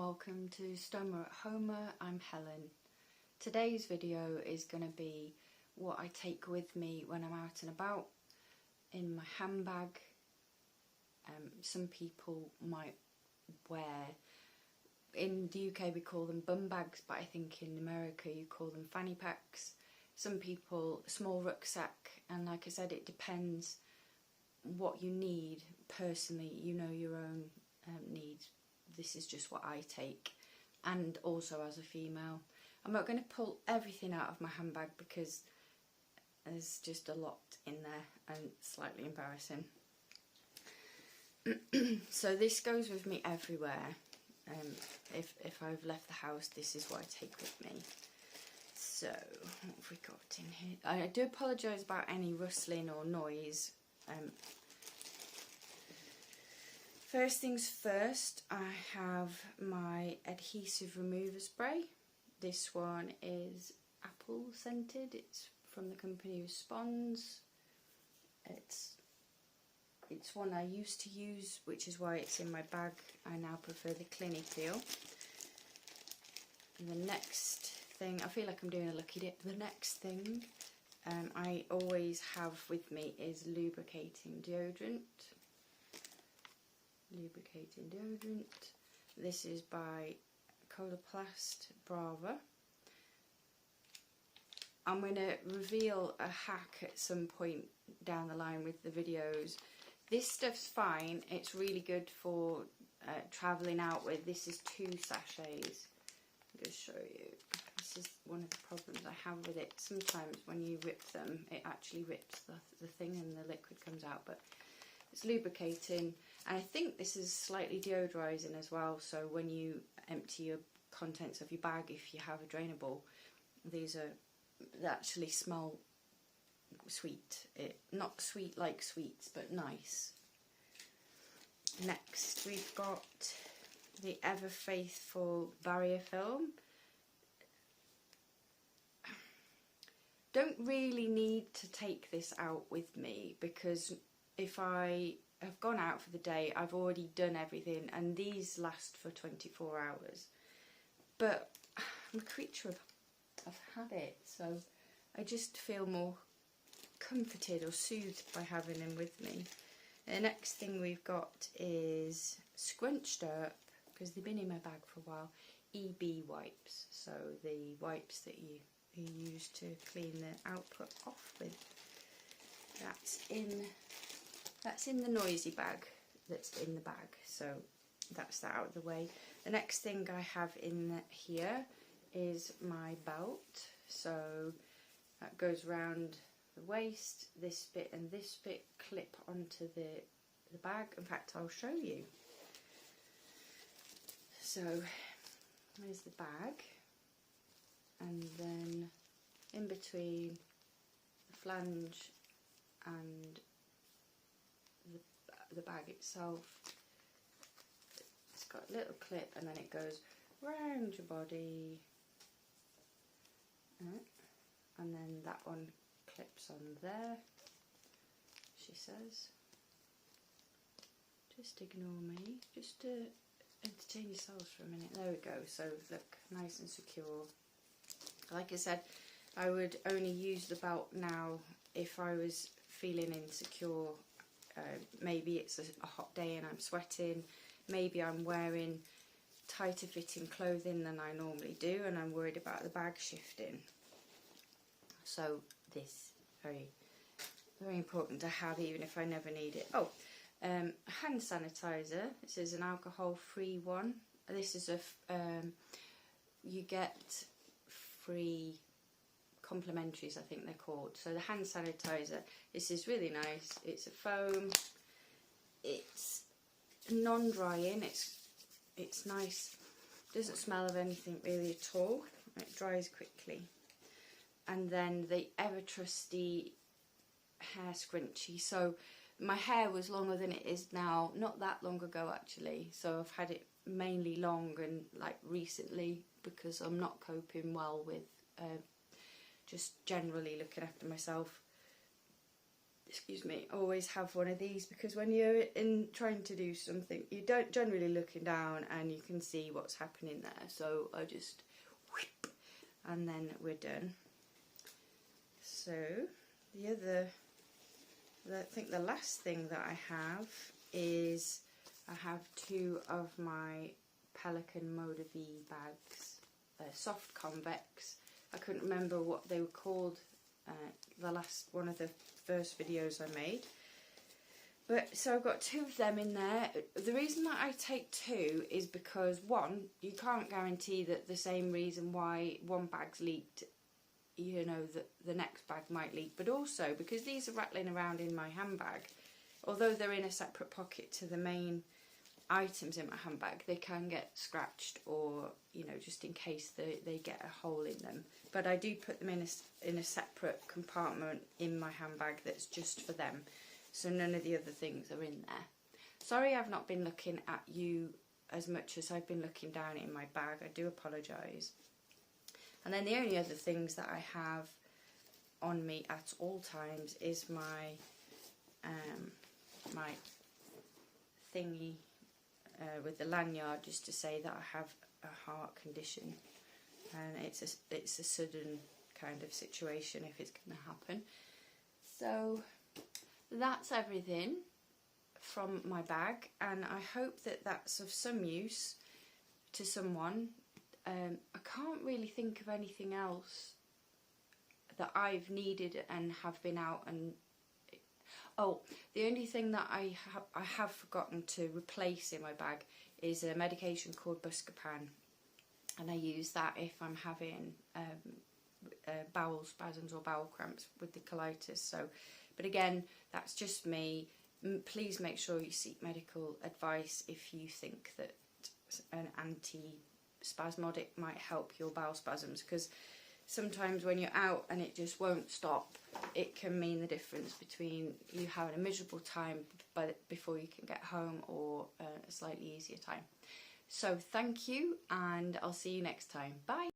welcome to Stoma at Homer. I'm Helen. Today's video is going to be what I take with me when I'm out and about in my handbag. Some people might wear, in the UK we call them bum bags, but I think in America you call them fanny packs. Some people, small rucksack, and like I said, it depends what you need personally. You know your own needs. This is just what I take, and also as a female. I'm not going to pull everything out of my handbag because there's just a lot in there and slightly embarrassing. So this goes with me everywhere. If I've left the house, this is what I take with me. So what have we got in here? I do apologise about any rustling or noise. First things first, I have my adhesive remover spray. This one is apple scented. It's from the company Responds. It's one I used to use, which is why it's in my bag. I now prefer the Clinical. And the next thing, I feel like I'm doing a lucky dip. The next thing I always have with me is lubricating deodorant. This is by Colostomy Bag. I'm going to reveal a hack at some point down the line with the videos. This stuff's fine. It's really good for travelling out with. This is 2 sachets. I'm going to show you. This is one of the problems I have with it. Sometimes when you rip them, it actually rips the thing and the liquid comes out. But it's lubricating, and I think this is slightly deodorising as well. So when you empty your contents of your bag, if you have a drainable, they actually smell sweet. Not sweet like sweets, but nice. Next we've got the ever faithful barrier film. Don't really need to take this out with me because if I have gone out for the day, I've already done everything, and these last for 24 hours. But I'm a creature of habit, so I just feel more comforted or soothed by having them with me. The next thing we've got is scrunched up, because they've been in my bag for a while, EB wipes. So the wipes that you use to clean the output off with. That's in the noisy bag that's in the bag, so that's that out of the way. The next thing I have in here is my belt. So that goes around the waist. This bit and this bit clip onto the bag. In fact, I'll show you. So there's the bag, and then in between the flange and the bag itself, it's got a little clip, and then it goes round your body, and then that one clips on there. She says, just ignore me, just to entertain yourselves for a minute. There we go. So look, nice and secure. Like I said, I would only use the belt now if I was feeling insecure. Maybe it's a hot day and I'm sweating. Maybe I'm wearing tighter fitting clothing than I normally do, and I'm worried about the bag shifting. So this very, very important to have, even if I never need it. Oh, hand sanitizer. This is an alcohol-free one. This is you get free complimentaries, I think they're called. So the hand sanitizer, this is really nice. It's a foam. It's non-drying. It's nice. Doesn't smell of anything really at all. It dries quickly. And then the ever trusty hair scrunchie. So my hair was longer than it is now, not that long ago actually. So I've had it mainly long and like recently, because I'm not coping well with just generally looking after myself. excuse me, always have one of these, because when you're in trying to do something, you don't generally looking down and you can see what's happening there. So I just whip, and then we're done. So I think the last thing that I have is I have 2 of my Pelican Moda V bags, soft convex. I couldn't remember what they were called the last one of the first videos I made. But so I've got 2 of them in there. The reason that I take 2 is because, one, you can't guarantee that the same reason why one bag's leaked, you know, the next bag might leak. But also because these are rattling around in my handbag, although they're in a separate pocket to the main items in my handbag, they can get scratched, or, you know, just in case they get a hole in them. But I do put them in a separate compartment in my handbag that's just for them, so none of the other things are in there. Sorry I've not been looking at you as much as I've been looking down in my bag. I do apologise. And then the only other things that I have on me at all times is my my thingy with the lanyard, just to say that I have a heart condition, and it's a sudden kind of situation if it's going to happen. So that's everything from my bag, and I hope that that's of some use to someone. I can't really think of anything else that I've needed and have been out and... Oh, the only thing that I have forgotten to replace in my bag is a medication called Buscopan, and I use that if I'm having bowel spasms or bowel cramps with the colitis. So, but again, that's just me. Please make sure you seek medical advice if you think that an anti-spasmodic might help your bowel spasms, because sometimes when you're out and it just won't stop, it can mean the difference between you having a miserable time before you can get home, or a slightly easier time. So thank you, and I'll see you next time. Bye.